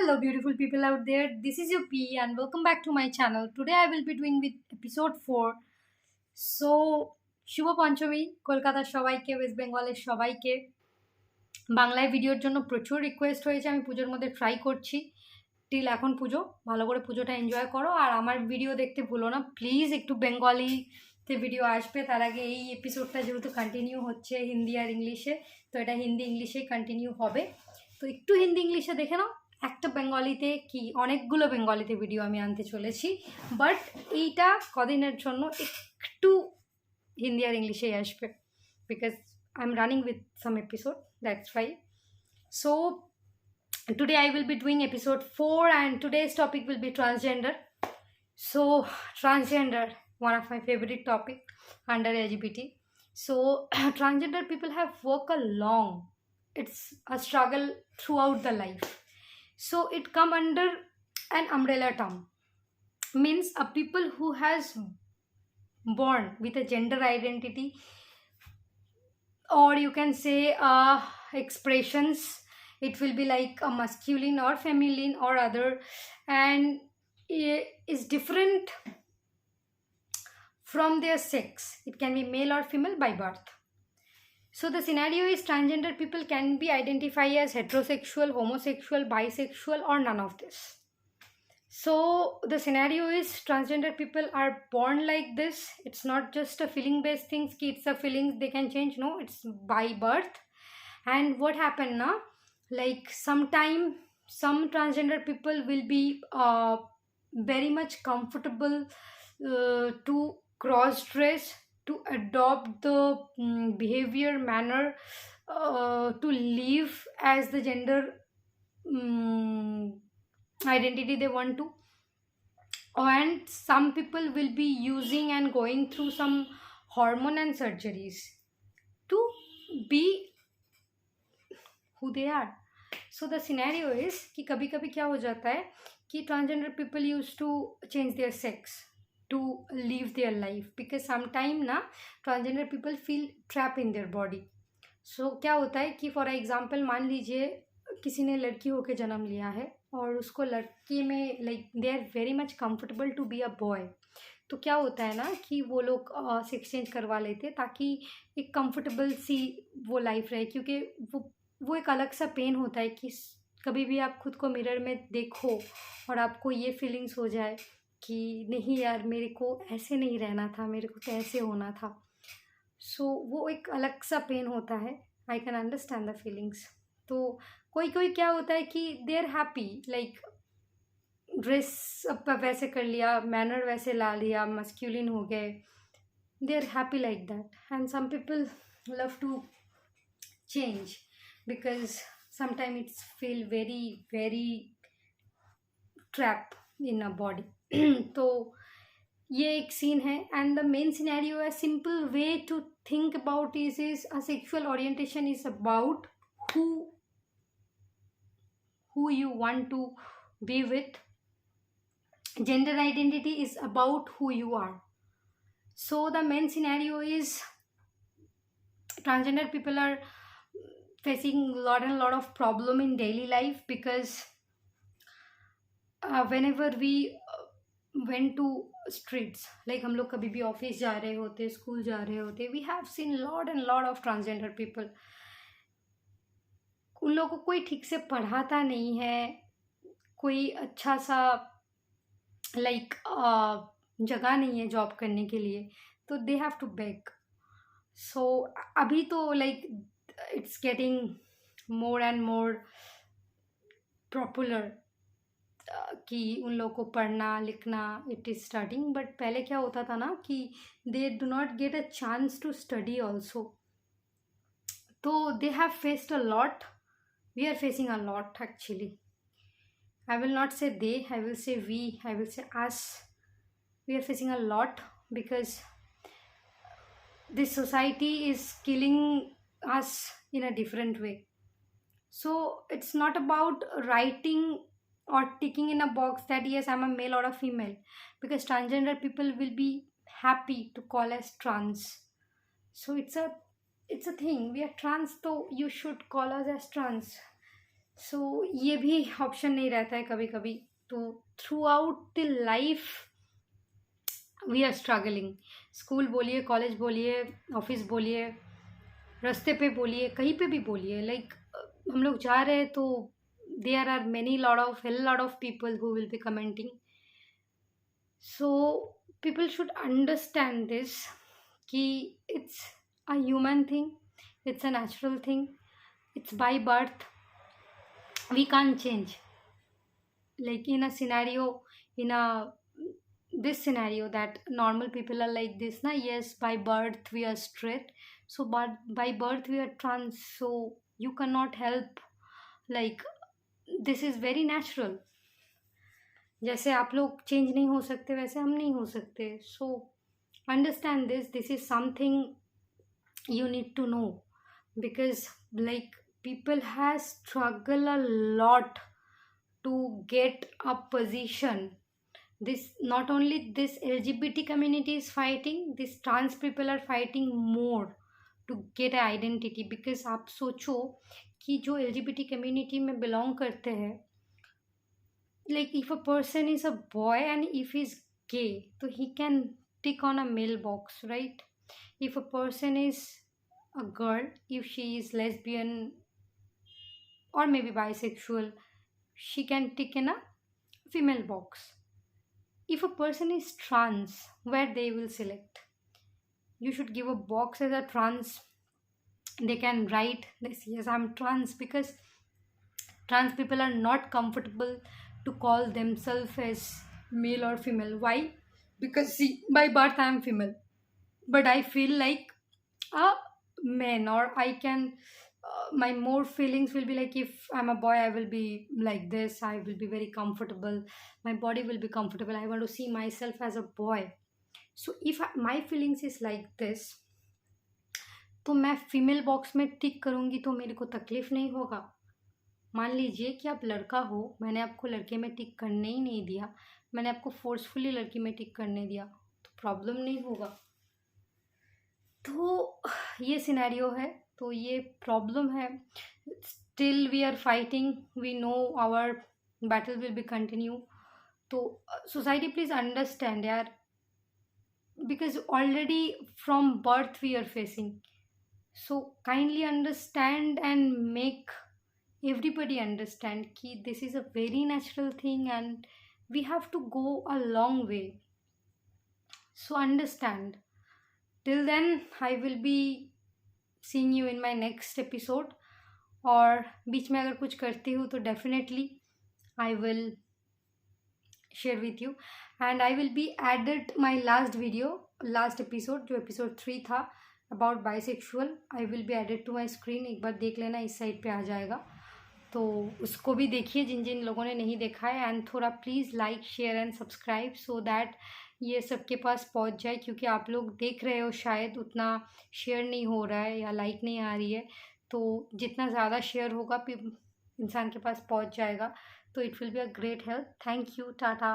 Hello, beautiful people out there. This is your P, and welcome back to my channel. Today, I will be doing with episode 4. So, শুভ পঞ্চমী কলকাতার সবাইকে, West বেঙ্গলের সবাইকে। বাংলায় ভিডিওর জন্য প্রচুর রিকোয়েস্ট হয়েছে, আমি পুজোর মধ্যে ট্রাই করছি। টিল এখন পুজো, ভালো করে পুজোটা এনজয় করো। আর আমার ভিডিও দেখতে ভুলো না প্লিজ। একটু বেঙ্গলিতে ভিডিও আসবে, তার আগে এই এপিসোডটা যেহেতু কন্টিনিউ হচ্ছে হিন্দি আর ইংলিশে, তো এটা হিন্দি ইংলিশেই কন্টিনিউ হবে। তো একটু হিন্দি ইংলিশে দেখে নাও। একটা বেঙ্গলিতে কি অনেকগুলো বেঙ্গলিতে ভিডিও আমি আনতে চলেছি, বাট এইটা কদিনের জন্য একটু হিন্দি আর ইংলিশেই আসবে, because I am running with some episode, that's why. So today I will be doing episode 4, and today's topic will be transgender. So transgender, one of my favorite topic under LGBT. So transgender people have worked a long, it's a struggle throughout the life. So it come under an umbrella term, means a people who has born with a gender identity, or you can say expressions. It will be like a masculine or feminine or other, and is different from their sex. It can be male or female by birth. So the scenario is transgender people can be identified as heterosexual, homosexual, bisexual, or none of this. So the scenario is transgender people are born like this. It's not just a feeling based things ki it's a feelings they can change. No, it's by birth. And what happened now, like sometime some transgender people will be very much comfortable to cross dress, to adopt the behavior manner, to live as the gender identity they want to. And some people will be using and going through some hormone and surgeries to be who they are. So the scenario is कि कभी कभी क्या हो जाता है कि transgender people used to change their sex to live their life, because sometime ना transgender people feel trapped in their body. So क्या होता है कि for example मान लीजिए किसी ने लड़की होके जन्म लिया है और उसको लड़की में like they are very much comfortable to be a boy, तो क्या होता है ना कि वो लोग सेक्स चेंज करवा लेते ताकि एक कंफर्टेबल सी वो लाइफ रहे, क्योंकि वो एक अलग सा पेन होता है कि कभी भी आप खुद को मिरर में देखो और आपको ये फीलिंग्स हो जाए कि नहीं यार मेरे को ऐसे नहीं रहना था, मेरे को तो ऐसे होना था। सो वो एक अलग सा पेन होता है, I can understand the feelings. तो कोई कोई क्या होता है कि they are happy, like dress up वैसे कर लिया, मैनर वैसे ला लिया, मस्क्यूलिन हो गए, they are happy like that. And some people love to change because sometimes it's feel very trap in a body. तो ये एक सीन है. एंड द मेन सिनेरियो है, simple way to think about is a sexual orientation is about who you want to be with. Gender identity is about who you are. So the main scenario is transgender people are facing lot of problem in daily life, because whenever we went to streets, like हम लोग कभी भी office जा रहे होते, school जा रहे होते, we have seen lot of transgender people. उन लोगों को कोई ठीक से पढ़ाता नहीं है, कोई अच्छा सा लाइक जगह नहीं है जॉब करने के लिए, तो दे हैव टू बेग. सो अभी तो like it's getting more and more popular कि उन लोगों को पढ़ना लिखना इट इज़ स्टार्टिंग. बट पहले क्या होता था ना कि they do not get a chance to study also. तो they have faced a lot. We are facing a lot actually. I will not say they, I will say we, I will say us. We are facing a lot because this society is killing us in a different way. So it's not about writing or ticking in a box that yes I'm a male or a female, because transgender people will be happy to call as trans. So it's a thing, we are trans, so you should call us as trans. So ये भी option नहीं रहता है कभी कभी। तो throughout the life we are struggling. School बोलिए, college बोलिए, ऑफिस बोलिए, रास्ते पे बोलिए, कहीं पे भी बोलिए, लाइक हम लोग जा रहे हैं तो there are many lot of people who will be commenting. So people should understand this कि it's a human thing, it's a natural thing, it's by birth, we can't change. Like in a scenario, in a this scenario that normal people are like this na, yes, by birth we are straight, so but by birth we are trans, so you cannot help, like this is very natural। जैसे आप लोग change नहीं हो सकते वैसे हम नहीं हो सकते। So understand this is something you need to know, because like people has struggle a lot to get a position. This not only this LGBT community is fighting, this trans people are fighting more to get an identity। because आप सोचो कि जो LGBT community में belong करते हैं, like if a person is a boy and if he's gay, so he can tick on a male box, right? If a person is a girl, if she is lesbian or maybe bisexual, she can tick in a female box. If a person is trans, where they will select? You should give a box as a trans. They can write this, yes, I'm trans, because trans people are not comfortable to call themselves as male or female. Why? Because see, by birth I am female, but I feel like a man, or I can my more feelings will be like, if I'm a boy I will be like this, I will be very comfortable, my body will be comfortable, I want to see myself as a boy। so if my feelings is like this, तो मैं female box में टिक करूँगी तो मेरे को तकलीफ नहीं होगा। मान लीजिए कि आप लड़का हो, मैंने आपको लड़के में टिक करने ही नहीं दिया, मैंने आपको फोर्सफुली लड़की में टिक करने दिया, तो प्रॉब्लम नहीं होगा। तो ये सिनेरियो है, तो ये प्रॉब्लम है। Still we are fighting, we know our battle will be continue. तो सोसाइटी प्लीज अंडरस्टैंड यार, because already from birth we are facing, so kindly understand and make everybody understand ki this is a very natural thing and we have to go a long way। so understand। till then I will be seeing you in my next episode, और बीच में अगर कुछ करती हूँ तो definitely I will share with you, and I will be added my last episode जो episode 3 था about bisexual, I will be added to my screen। एक बार देख लेना, इस साइड पे आ जाएगा, तो उसको भी देखिए जिन जिन लोगों ने नहीं देखा है, एंड थोड़ा please like share and subscribe so that ये सबके पास पहुंच जाए, क्योंकि आप लोग देख रहे हो शायद उतना शेयर नहीं हो रहा है या लाइक नहीं आ रही है, तो जितना ज़्यादा शेयर होगा इंसान के पास पहुंच जाएगा, तो it will be a great help. Thank you, Tata.